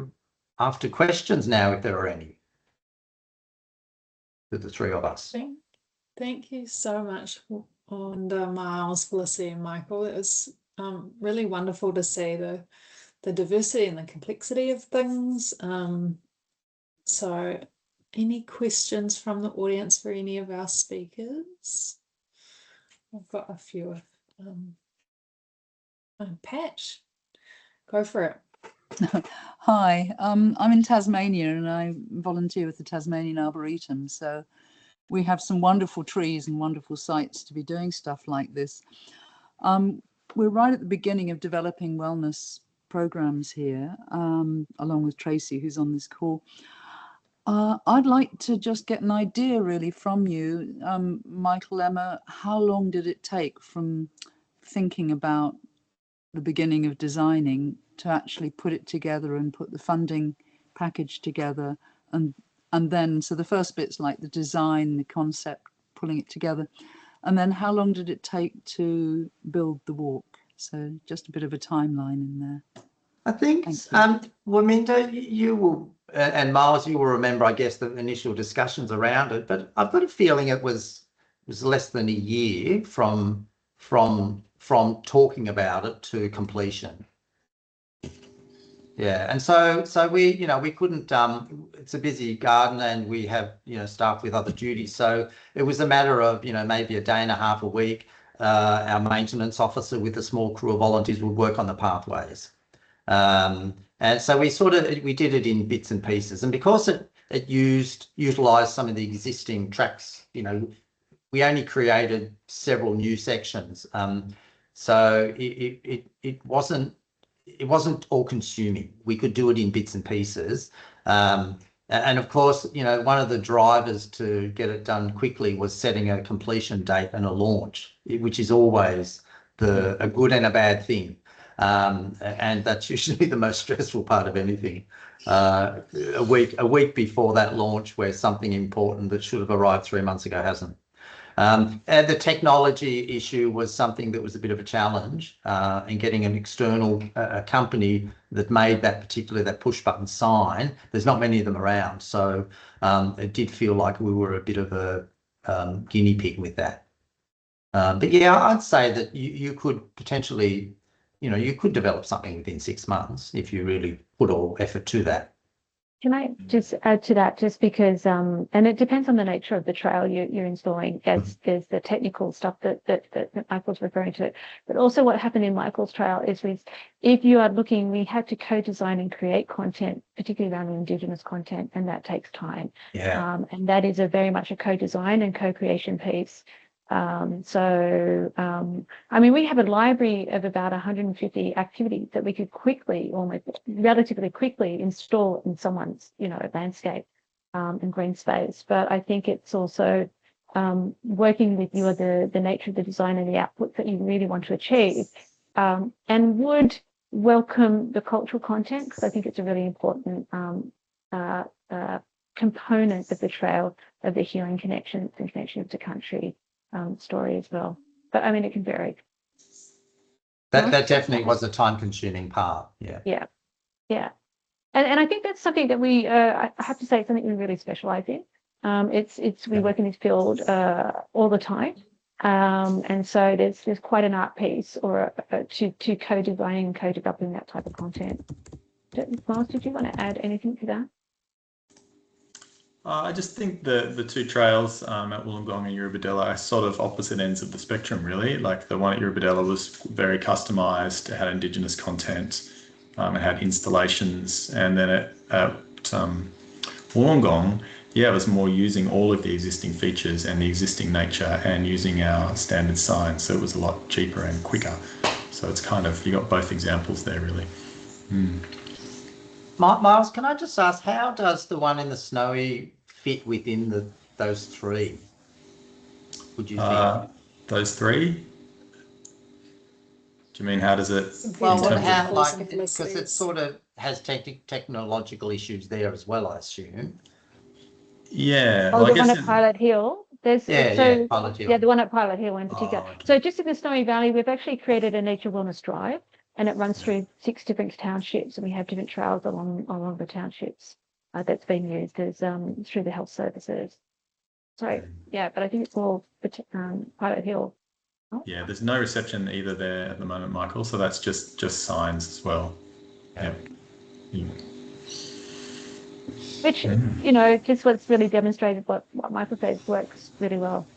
after questions now, if there are any, with the three of us. Thank you so much, Wanda, Miles, Felicity, and Michael. It was really wonderful to see the diversity and the complexity of things. So any questions from the audience for any of our speakers? I've got a few. Pat, go for it. Hi, I'm in Tasmania and I volunteer with the Tasmanian Arboretum. So we have some wonderful trees and wonderful sites to be doing stuff like this. We're right at the beginning of developing wellness programs here, along with Tracy, who's on this call. I'd like to just get an idea really from you, Michael, Emma, how long did it take from thinking about the beginning of designing to actually put it together and put the funding package together. And then, so the first bit's like the design, the concept, pulling it together. And then how long did it take to build the walk? So just a bit of a timeline in there. I think, Waminda, you will, and Miles, you will remember, I guess, the initial discussions around it, but I've got a feeling it was less than a year from talking about it to completion. Yeah, and so we, we couldn't, it's a busy garden and we have, staff with other duties. So it was a matter of, maybe a day and a half a week. Our maintenance officer with a small crew of volunteers would work on the pathways. And so we did it in bits and pieces. And because it utilised some of the existing tracks, we only created several new sections. So it wasn't all consuming. We could do it in bits and pieces. And of course, one of the drivers to get it done quickly was setting a completion date and a launch, which is always a good and a bad thing. And that's usually the most stressful part of anything. A week before that launch where something important that should have arrived 3 months ago hasn't. And the technology issue was something that was a bit of a challenge in getting an external company that made that push button sign. There's not many of them around. So it did feel like we were a bit of a guinea pig with that. But yeah, I'd say that you could potentially, you could develop something within 6 months if you really put all effort to that. Can I just add to that, just because, and it depends on the nature of the trail you're installing, as there's the technical stuff that Michael's referring to, but also what happened in Michael's trail is if you are looking, we had to co-design and create content, particularly around Indigenous content, and that takes time. Yeah. And that is very much a co-design and co-creation piece. I mean, we have a library of about 150 activities that we could relatively quickly install in someone's, landscape and green space. But I think it's also working with you, the nature of the design and the outputs that you really want to achieve, and would welcome the cultural content, because I think it's a really important component of the trail, of the healing connections and connections to country. Story as well, but I mean it can vary. That definitely was a time-consuming part. Yeah. And I think that's something that we I have to say, it's something we really specialize in. We work in this field all the time, and so there's quite an art piece or to co-designing and co-developing that type of content. Miles, did you want to add anything to that? I just think the two trails at Wollongong and Eurobodalla are sort of opposite ends of the spectrum, really. Like the one at Eurobodalla was very customised, it had Indigenous content, it had installations, and then at Wollongong, it was more using all of the existing features and the existing nature and using our standard signs, so it was a lot cheaper and quicker. So it's kind of, you got both examples there, really. Miles, can I just ask, how does the one in the Snowy fit within those three? Would you think? Those three? Do you mean how does it? Well, because it sort of has technological issues there as well, I assume. Yeah. Oh, the one at Pilot Hill. Pilot Hill. Yeah, the one at Pilot Hill in particular. Oh, okay. So just in the Snowy Valley, we've actually created a nature wellness drive, and it runs through 6 different townships, and we have different trails along the townships that's been used as through the health services. So yeah, but I think it's all Pilot Hill. Oh. Yeah, there's no reception either there at the moment, Michael. So that's just signs as well. Yeah. Which just what's really demonstrated what Michael says works really well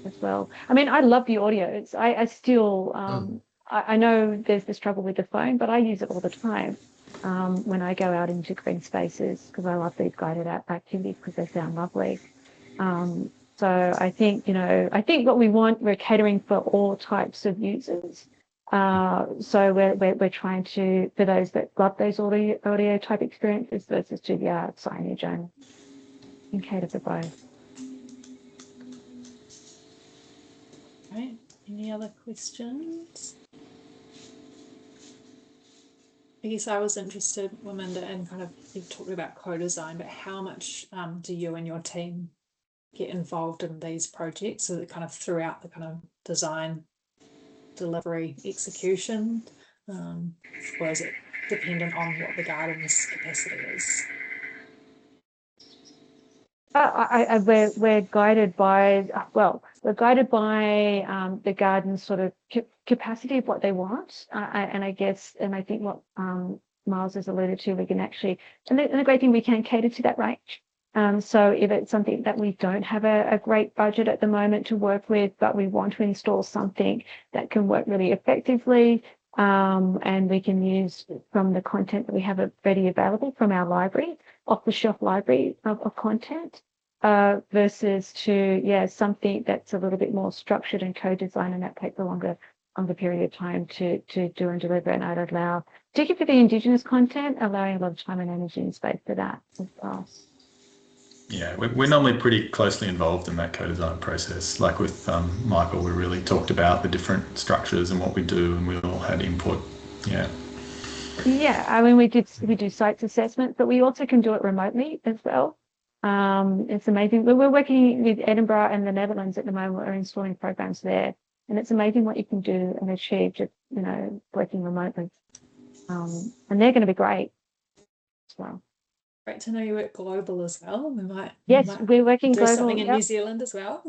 as well. I mean, I love the audios. I still I know there's the struggle with the phone, but I use it all the time when I go out into green spaces, because I love these guided activities because they sound lovely. So I think, what we want, we're catering for all types of users. So we're trying to, for those that love those audio type experiences versus to the art signage, and cater for both. Right. Any other questions? I guess I was interested, Waminda, in kind of, you talked about co-design, but how much do you and your team get involved in these projects? So that kind of throughout the kind of design, delivery, execution, or is it dependent on what the garden's capacity is? We're guided by, we're guided by the garden's sort of capacity of what they want. And I guess, and I think what Miles has alluded to, we can actually, and the great thing, we can cater to that range. So if it's something that we don't have a great budget at the moment to work with, but we want to install something that can work really effectively, and we can use from the content that we have ready available from our library, off-the-shelf library of content, versus to something that's a little bit more structured and co-designed, and that takes a longer period of time to do and deliver. And I'd allow, particularly for the Indigenous content, allowing a lot of time and energy and space for that as well. Yeah, we're normally pretty closely involved in that co-design process. Like with Michael, we really talked about the different structures and what we do, and we all had input. Yeah. Yeah, I mean, we do sites assessment, but we also can do it remotely as well. It's amazing. We're working with Edinburgh and the Netherlands at the moment. We're installing programs there, and it's amazing what you can do and achieve just, working remotely. And they're going to be great as well. Great to know you work global as well. We're working do global. Something in New Zealand as well.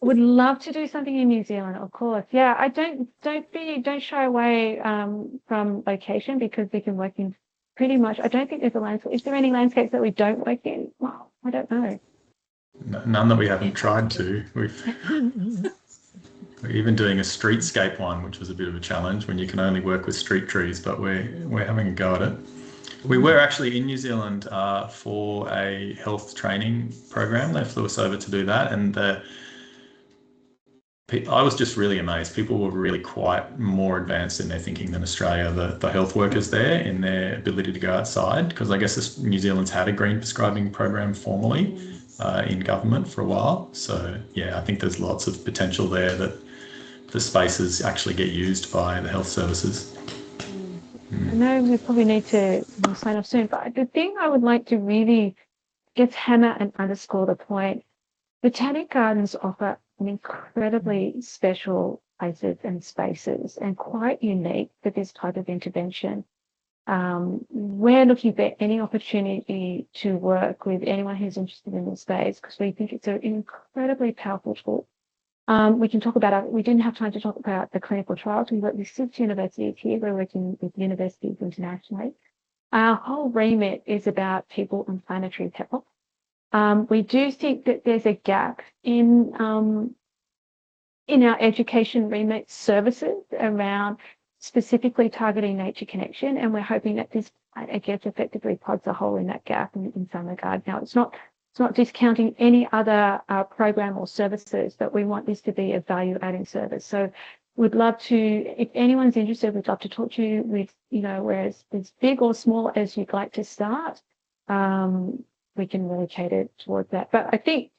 Would love to do something in New Zealand, of course. Yeah, I don't shy away from location, because we can work in pretty much. I don't think there's a landscape. Is there any landscapes that we don't work in? Well, I don't know. None that we haven't tried to. We're even doing a streetscape one, which was a bit of a challenge when you can only work with street trees, but we're having a go at it. We were actually in New Zealand for a health training program. They flew us over to do that, and I was just really amazed. People were really quite more advanced in their thinking than Australia. The health workers there, in their ability to go outside, because I guess New Zealand's had a green prescribing program formally in government for a while. So yeah, I think there's lots of potential there that the spaces actually get used by the health services. I know we probably need to sign off soon, but the thing I would like to really just hammer and underscore the point, Botanic Gardens offer an incredibly special places and spaces, and quite unique for this type of intervention. We're looking for any opportunity to work with anyone who's interested in this space, because we think it's an incredibly powerful tool. We can talk about we didn't have time to talk about the clinical trials. We work with 6 universities here. We're working with universities internationally. Our whole remit is about people and planetary health. We do think that there's a gap in our education remit services around specifically targeting nature connection, and we're hoping that this, I guess, effectively plugs a hole in that gap in some regard. Now, it's not discounting any other program or services, but we want this to be a value-adding service. So we'd love to, if anyone's interested, we'd love to talk to you with, whereas as big or small as you'd like to start, we can really cater towards that. But I think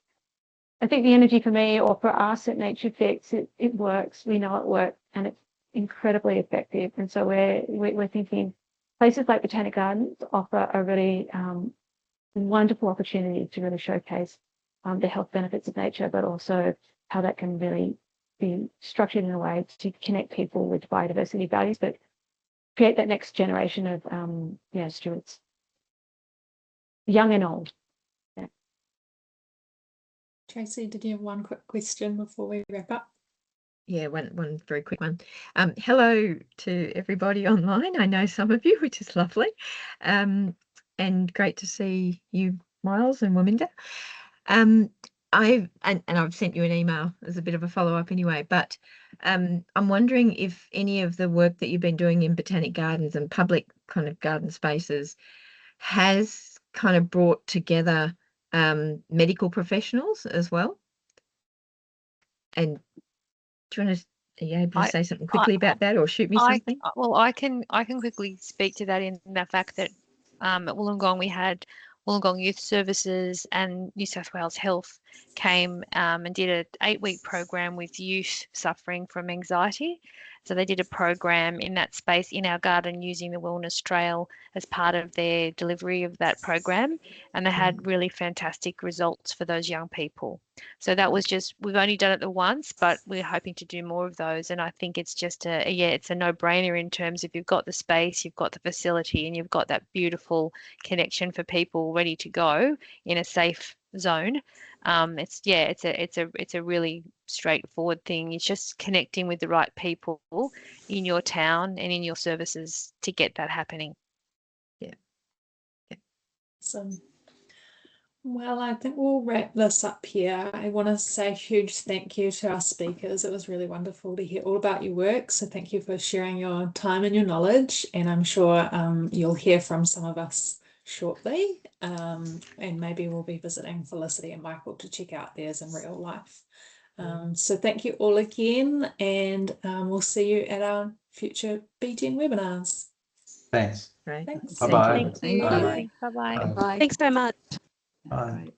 the energy for me, or for us at NatureFix, it works. We know it works, and it's incredibly effective. And so we're thinking places like Botanic Gardens offer a really wonderful opportunity to really showcase the health benefits of nature, but also how that can really be structured in a way to connect people with biodiversity values, but create that next generation of stewards, young and old. Yeah. Tracy, did you have one quick question before we wrap up? Yeah, one very quick one. Hello to everybody online. I know some of you, which is lovely. And great to see you, Miles and Waminda. I've sent you an email as a bit of a follow-up anyway, but I'm wondering if any of the work that you've been doing in Botanic Gardens and public kind of garden spaces has kind of brought together medical professionals as well. And do you want to, are you able to say something quickly about that, or shoot me something? Well, I can quickly speak to that, in the fact that at Wollongong we had Wollongong Youth Services and New South Wales Health came and did an 8-week program with youth suffering from anxiety, So they did a program in that space in our garden using the wellness trail as part of their delivery of that program, and they had really fantastic results for those young people. So that was just, we've only done it the once, but we're hoping to do more of those. And I think it's just it's a no-brainer in terms of you've got the space, you've got the facility, and you've got that beautiful connection for people ready to go in a safe zone. It's a really straightforward thing. It's just connecting with the right people in your town and in your services to get that happening. So, well, I think we'll wrap this up here. I want to say a huge thank you to our speakers. It was really wonderful to hear all about your work. So thank you for sharing your time and your knowledge. And I'm sure you'll hear from some of us shortly. And maybe we'll be visiting Felicity and Michael to check out theirs in real life. So thank you all again, and we'll see you at our future BGEN webinars. Thanks. Great. Thanks. Bye-bye. Thank you. Thank you. Bye-bye. Bye. Thanks so much. Bye.